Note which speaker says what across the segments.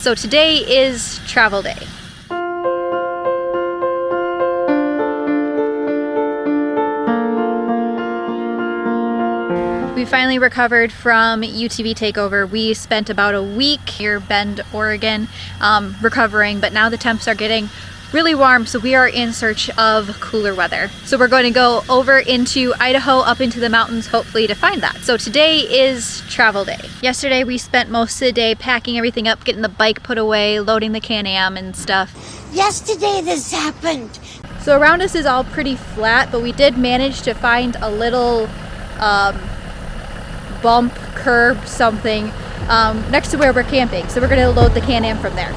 Speaker 1: So today is travel day. We finally recovered from UTV takeover. We spent about a week near Bend, Oregon, recovering, but now the temps are getting really warm, so we are in search of cooler weather. So we're going to go over into Idaho, up into the mountains, hopefully to find that. So today is travel day. Yesterday we spent most of the day packing everything up, getting the bike put away, loading the CanAm and stuff.
Speaker 2: Yesterday this happened.
Speaker 1: So around us is all pretty flat, but we did manage to find a little bump, curb, something next to where we're camping. So we're gonna load the CanAm from there.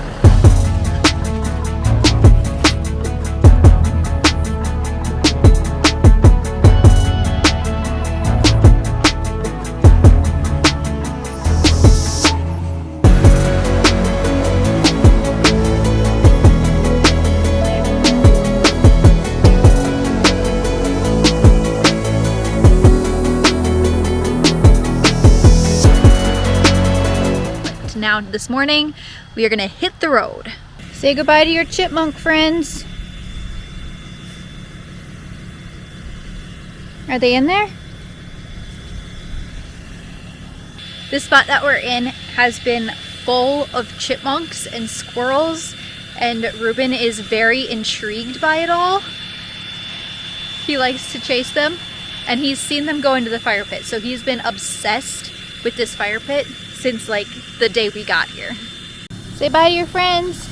Speaker 1: Now this morning we are gonna hit the road. Say goodbye to your chipmunk friends. Are they in there? This spot that we're in has been full of chipmunks and squirrels, and Ruben is very intrigued by it all. He likes to chase them, and he's seen them go into the fire pit, so he's been obsessed with this fire pit since like the day we got here. Say bye to your friends.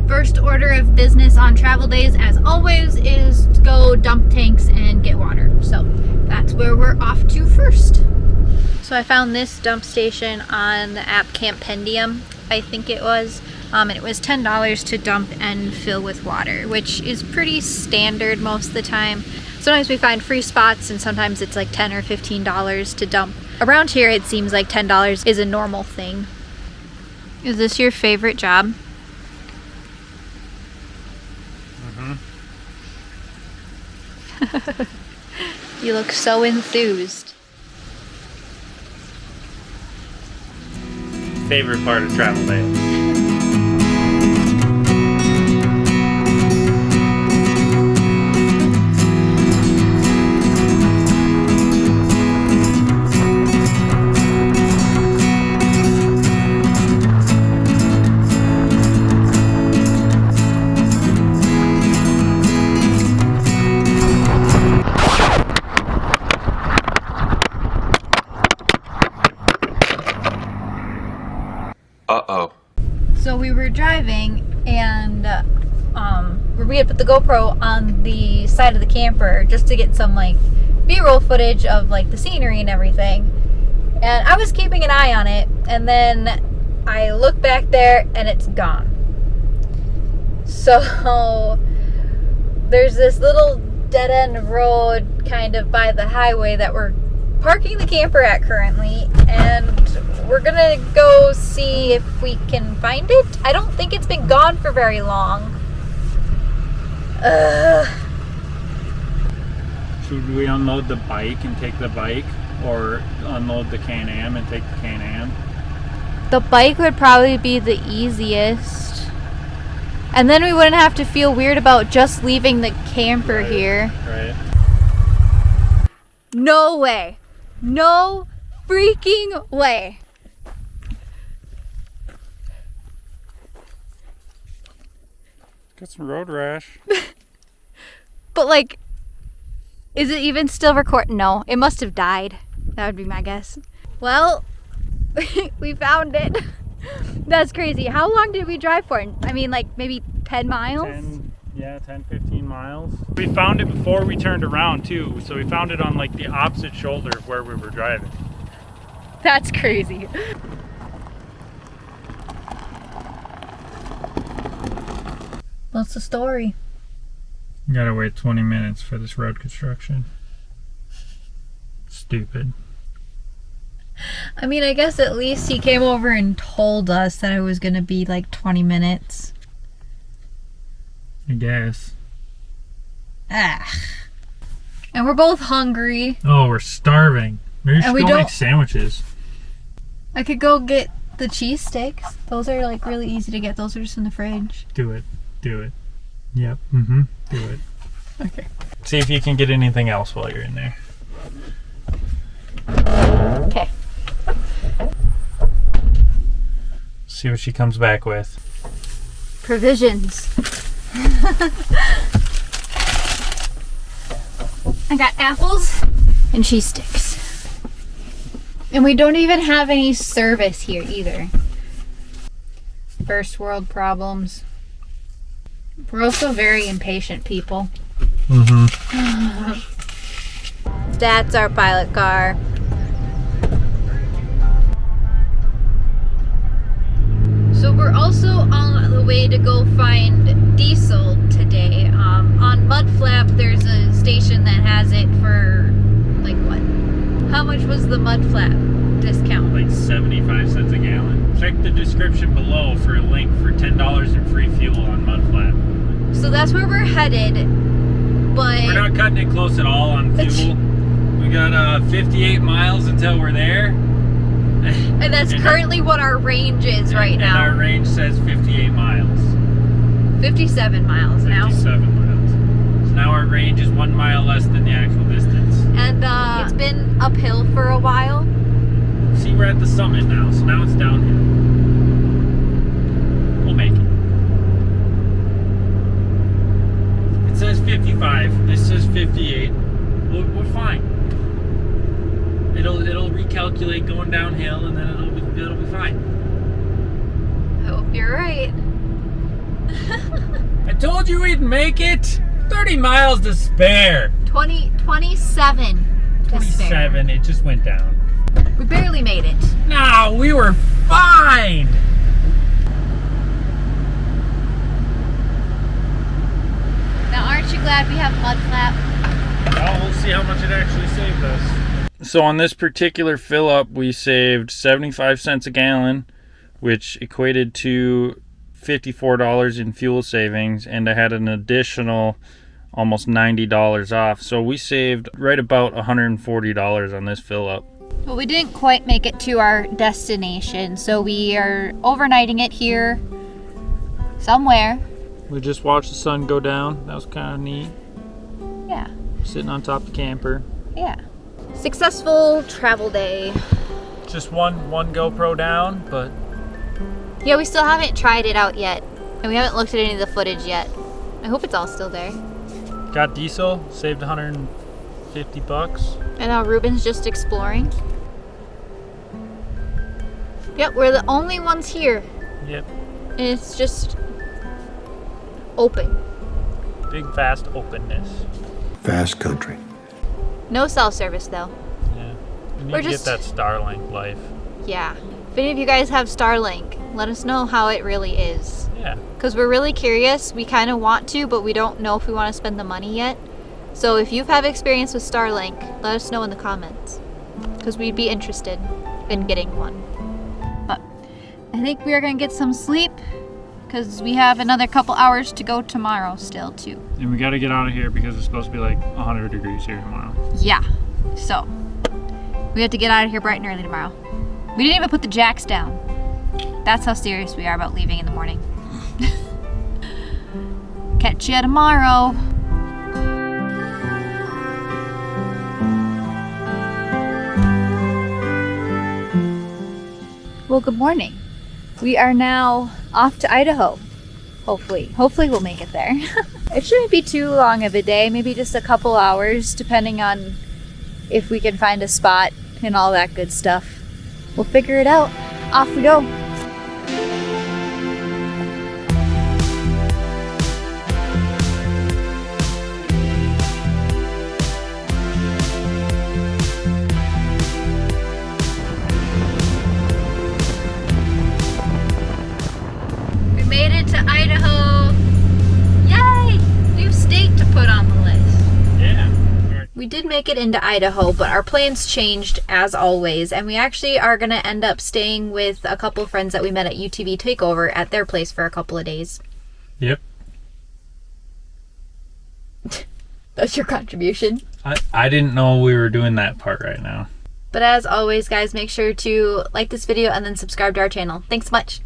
Speaker 1: First order of business on travel days, as always, is to go dump tanks and get water. So that's where we're off to first. So I found this dump station on the app Campendium, I think it was, and it was $10 to dump and fill with water, which is pretty standard most of the time. Sometimes we find free spots and sometimes it's like $10 or $15 to dump. Around here it seems like $10 is a normal thing. Is this your favorite job? Mm-hmm. You look so enthused.
Speaker 3: Favorite part of travel day.
Speaker 1: So we were driving and we had put the GoPro on the side of the camper just to get some like B-roll footage of like the scenery and everything. And I was keeping an eye on it, and then I look back there and it's gone. So there's this little dead-end road kind of by the highway that we're parking the camper at currently, and we're gonna go see if we can find it. I don't think it's been gone for very long.
Speaker 3: Should we unload the bike and take the bike, or unload the CanAm and take the CanAm?
Speaker 1: The bike would probably be the easiest. And then we wouldn't have to feel weird about just leaving the camper here.
Speaker 3: Right.
Speaker 1: No way. No freaking way.
Speaker 3: Got some road rash.
Speaker 1: But like, is it even still recording? No, it must have died. That would be my guess. Well, we found it. That's crazy. How long did we drive for? I mean, like maybe 10 miles?
Speaker 3: 10, 15 miles. We found it before we turned around too, so we found it on like the opposite shoulder of where we were driving.
Speaker 1: That's crazy. What's the story?
Speaker 3: You gotta wait 20 minutes for this road construction. Stupid.
Speaker 1: I mean, I guess at least he came over and told us that it was going to be like 20 minutes.
Speaker 3: I guess.
Speaker 1: Ah. And we're both hungry.
Speaker 3: Oh, we're starving. Maybe we should go make sandwiches.
Speaker 1: I could go get the cheesesteaks. Those are like really easy to get. Those are just in the fridge.
Speaker 3: Do it. Do it. Yep. Mm-hmm. Do it.
Speaker 1: Okay.
Speaker 3: See if you can get anything else while you're in there.
Speaker 1: Okay.
Speaker 3: See what she comes back with.
Speaker 1: Provisions. I got apples and cheese sticks. And we don't even have any service here either. First world problems. We're also very impatient people.
Speaker 3: Mm-hmm.
Speaker 1: That's our pilot car. So we're also on the way to go find diesel today. On Mudflap, there's a station that has it for, like, what? How much was the Mudflap discount?
Speaker 3: Like 75 cents a gallon. Check the description below for a link for $10 in free fuel on Mudflap.
Speaker 1: So that's where we're headed, but...
Speaker 3: We're not cutting it close at all on fuel. We got 58 miles until we're there.
Speaker 1: And that's currently what our range is right now.
Speaker 3: And our range says 58 miles.
Speaker 1: 57 miles now.
Speaker 3: 57 miles. So now our range is 1 mile less than the actual distance.
Speaker 1: And it's been uphill for a while.
Speaker 3: See, we're at the summit now, so now it's downhill. We'll make it. It says 55. This says 58. We're fine. It'll recalculate going downhill, and then it'll be fine.
Speaker 1: I hope you're right.
Speaker 3: I told you we'd make it. 30 miles to spare.
Speaker 1: 27.
Speaker 3: 27. It just went down.
Speaker 1: We barely made it.
Speaker 3: No, we were fine.
Speaker 1: Now, aren't you glad we have Mudflap?
Speaker 3: Well, we'll see how much it actually saved us. So on this particular fill up, we saved 75 cents a gallon, which equated to $54 in fuel savings, and I had an additional almost $90 off. So we saved right about $140 on this fill up.
Speaker 1: Well, we didn't quite make it to our destination, so we are overnighting it here somewhere.
Speaker 3: We just watched the sun go down. That was kind of neat.
Speaker 1: Yeah.
Speaker 3: Sitting on top of the camper.
Speaker 1: Yeah. Successful travel day.
Speaker 3: Just one GoPro down, but
Speaker 1: yeah, we still haven't tried it out yet, and we haven't looked at any of the footage yet. I hope it's all still there.
Speaker 3: got diesel, saved $150.
Speaker 1: And now Ruben's just exploring. Yep, we're the only ones here.
Speaker 3: Yep.
Speaker 1: And it's just open.
Speaker 3: Big, vast openness.
Speaker 4: Vast country.
Speaker 1: No cell service though.
Speaker 3: Yeah. We need
Speaker 1: We're
Speaker 3: to
Speaker 1: just-
Speaker 3: get that Starlink life.
Speaker 1: Yeah. If any of you guys have Starlink, let us know how it really is.
Speaker 3: Yeah.
Speaker 1: Because we're really curious. We kind of want to, but we don't know if we want to spend the money yet. So if you've had experience with Starlink, let us know in the comments. Because we'd be interested in getting one. But I think we are going to get some sleep. Because we have another couple hours to go tomorrow still too.
Speaker 3: And we got to get out of here because it's supposed to be like 100 degrees here tomorrow.
Speaker 1: Yeah. So we have to get out of here bright and early tomorrow. We didn't even put the jacks down. That's how serious we are about leaving in the morning. Catch ya tomorrow. Well, good morning. We are now off to Idaho. Hopefully we'll make it there. It shouldn't be too long of a day, maybe just a couple hours, depending on if we can find a spot and all that good stuff. We'll figure it out. Off we go. We made it to Idaho. Yay! New state to put on the list.
Speaker 3: Yeah.
Speaker 1: We did make it into Idaho, but our plans changed as always, and we actually are going to end up staying with a couple friends that we met at UTV Takeover at their place for a couple of days.
Speaker 3: Yep.
Speaker 1: That's your contribution.
Speaker 3: I didn't know we were doing that part right now.
Speaker 1: But as always, guys, make sure to like this video and then subscribe to our channel. Thanks much.